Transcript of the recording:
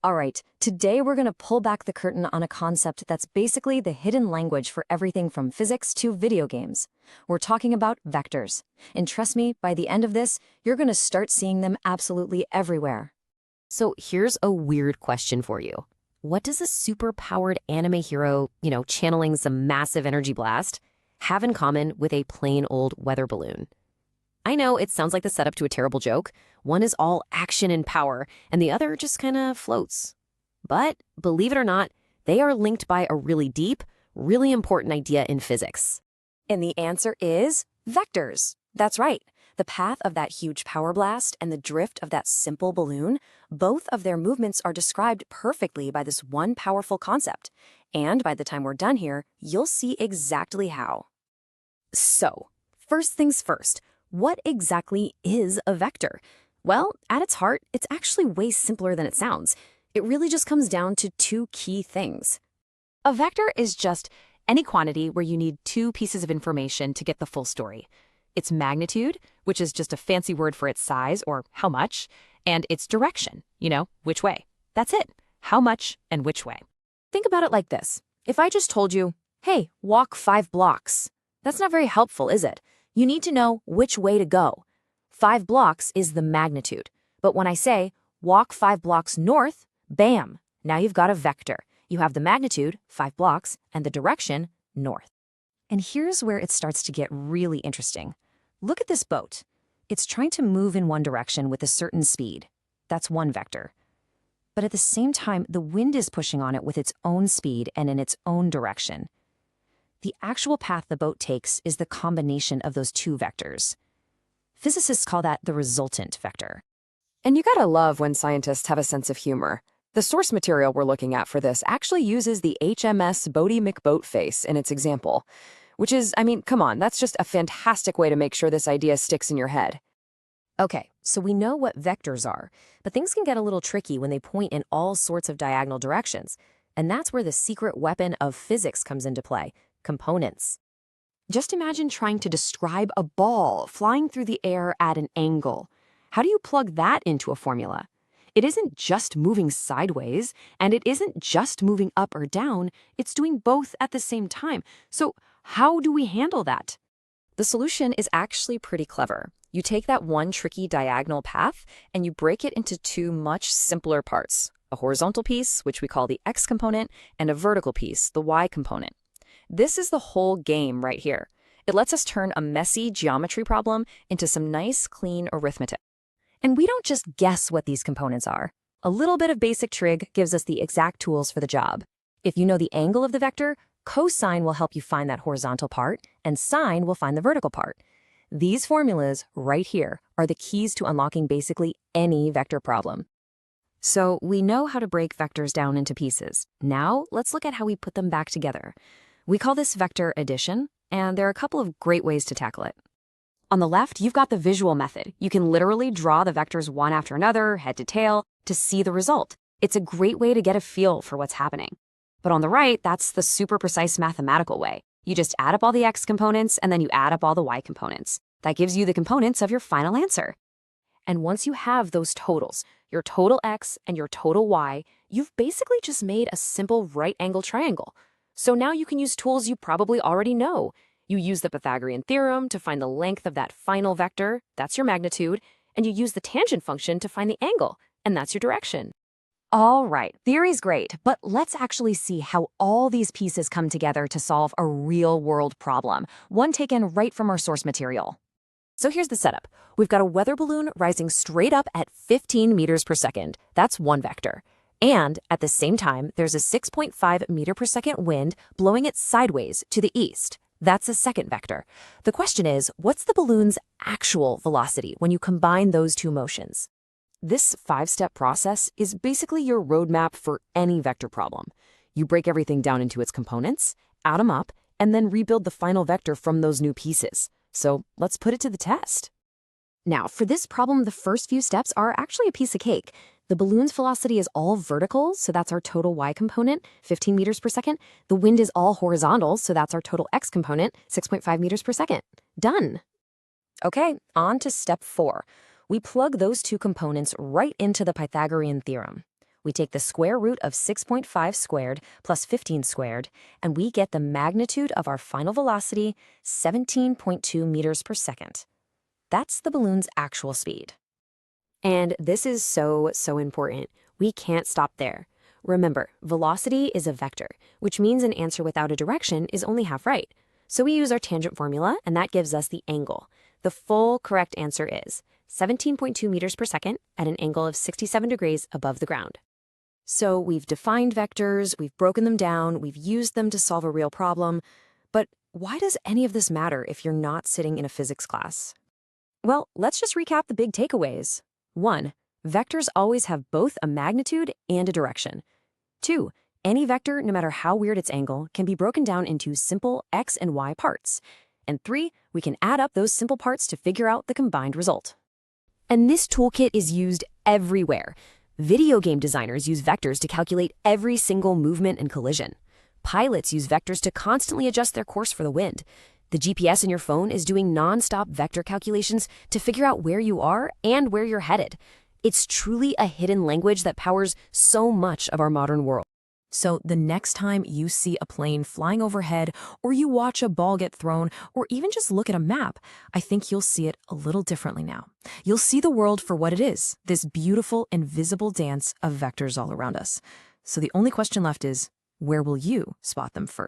All right, today we're going to pull back the curtain on a concept that's basically the hidden language for everything from physics to video games. We're talking about vectors. And trust me, by the end of this, you're going to start seeing them absolutely everywhere. So here's a weird question for you. What does a super-powered anime hero, channeling some massive energy blast, have in common with a plain old weather balloon? I know it sounds like the setup to a terrible joke. One is all action and power, and the other just kind of floats. But believe it or not, they are linked by a really deep, really important idea in physics. And the answer is vectors. That's right. The path of that huge power blast and the drift of that simple balloon, both of their movements are described perfectly by this one powerful concept. And by the time we're done here, you'll see exactly how. So, first things first, what exactly is a vector? Well, at its heart, it's actually way simpler than it sounds. It really just comes down to two key things. A vector is just any quantity where you need two pieces of information to get the full story. Its magnitude, which is just a fancy word for its size or how much, and its direction, which way. That's it. How much and which way. Think about it like this. If I just told you, hey, walk 5 blocks, that's not very helpful, is it? You need to know which way to go. 5 blocks is the magnitude. But when I say, walk 5 blocks north, bam, now you've got a vector. You have the magnitude, 5 blocks, and the direction, north. And here's where it starts to get really interesting. Look at this boat. It's trying to move in one direction with a certain speed. That's one vector. But at the same time, the wind is pushing on it with its own speed and in its own direction. The actual path the boat takes is the combination of those two vectors. Physicists call that the resultant vector. And you gotta love when scientists have a sense of humor. The source material we're looking at for this actually uses the HMS Bodie McBoatface in its example, which is, come on, that's just a fantastic way to make sure this idea sticks in your head. Okay, so we know what vectors are, but things can get a little tricky when they point in all sorts of diagonal directions. And that's where the secret weapon of physics comes into play. Components. Just imagine trying to describe a ball flying through the air at an angle. How do you plug that into a formula? It isn't just moving sideways, and it isn't just moving up or down, it's doing both at the same time. So how do we handle that? The solution is actually pretty clever. You take that one tricky diagonal path, and you break it into two much simpler parts. A horizontal piece, which we call the x component, and a vertical piece, the y component. This is the whole game right here. It lets us turn a messy geometry problem into some nice, clean arithmetic. And we don't just guess what these components are. A little bit of basic trig gives us the exact tools for the job. If you know the angle of the vector, cosine will help you find that horizontal part, and sine will find the vertical part. These formulas right here are the keys to unlocking basically any vector problem. So we know how to break vectors down into pieces. Now let's look at how we put them back together. We call this vector addition, and there are a couple of great ways to tackle it. On the left, you've got the visual method. You can literally draw the vectors one after another, head to tail, to see the result. It's a great way to get a feel for what's happening. But on the right, that's the super precise mathematical way. You just add up all the x components, and then you add up all the y components. That gives you the components of your final answer. And once you have those totals, your total x and your total y, you've basically just made a simple right-angled triangle. So now you can use tools you probably already know. You use the Pythagorean theorem to find the length of that final vector, that's your magnitude, and you use the tangent function to find the angle, and that's your direction. All right, theory's great, but let's actually see how all these pieces come together to solve a real-world problem, one taken right from our source material. So here's the setup. We've got a weather balloon rising straight up at 15 meters per second. That's one vector. And at the same time, there's a 6.5 meter per second wind blowing it sideways to the east. That's a second vector. The question is, what's the balloon's actual velocity when you combine those two motions? This 5-step process is basically your roadmap for any vector problem. You break everything down into its components, add them up, and then rebuild the final vector from those new pieces. So let's put it to the test. Now, for this problem, the first few steps are actually a piece of cake. The balloon's velocity is all vertical, so that's our total y component, 15 meters per second. The wind is all horizontal, so that's our total x component, 6.5 meters per second. Done. Okay, on to step 4. We plug those two components right into the Pythagorean theorem. We take the square root of 6.5 squared plus 15 squared, and we get the magnitude of our final velocity, 17.2 meters per second. That's the balloon's actual speed. And this is so important. We can't stop there. Remember, velocity is a vector, which means an answer without a direction is only half right. So we use our tangent formula, and that gives us the angle. The full correct answer is 17.2 meters per second at an angle of 67 degrees above the ground. So we've defined vectors, we've broken them down, we've used them to solve a real problem. But why does any of this matter if you're not sitting in a physics class? Well, let's just recap the big takeaways. 1. Vectors always have both a magnitude and a direction. 2. Any vector, no matter how weird its angle, can be broken down into simple x and y parts. And 3. We can add up those simple parts to figure out the combined result. And this toolkit is used everywhere. Video game designers use vectors to calculate every single movement and collision. Pilots use vectors to constantly adjust their course for the wind. The GPS in your phone is doing non-stop vector calculations to figure out where you are and where you're headed. It's truly a hidden language that powers so much of our modern world. So the next time you see a plane flying overhead, or you watch a ball get thrown, or even just look at a map, I think you'll see it a little differently now. You'll see the world for what it is, this beautiful, invisible dance of vectors all around us. So the only question left is, where will you spot them first?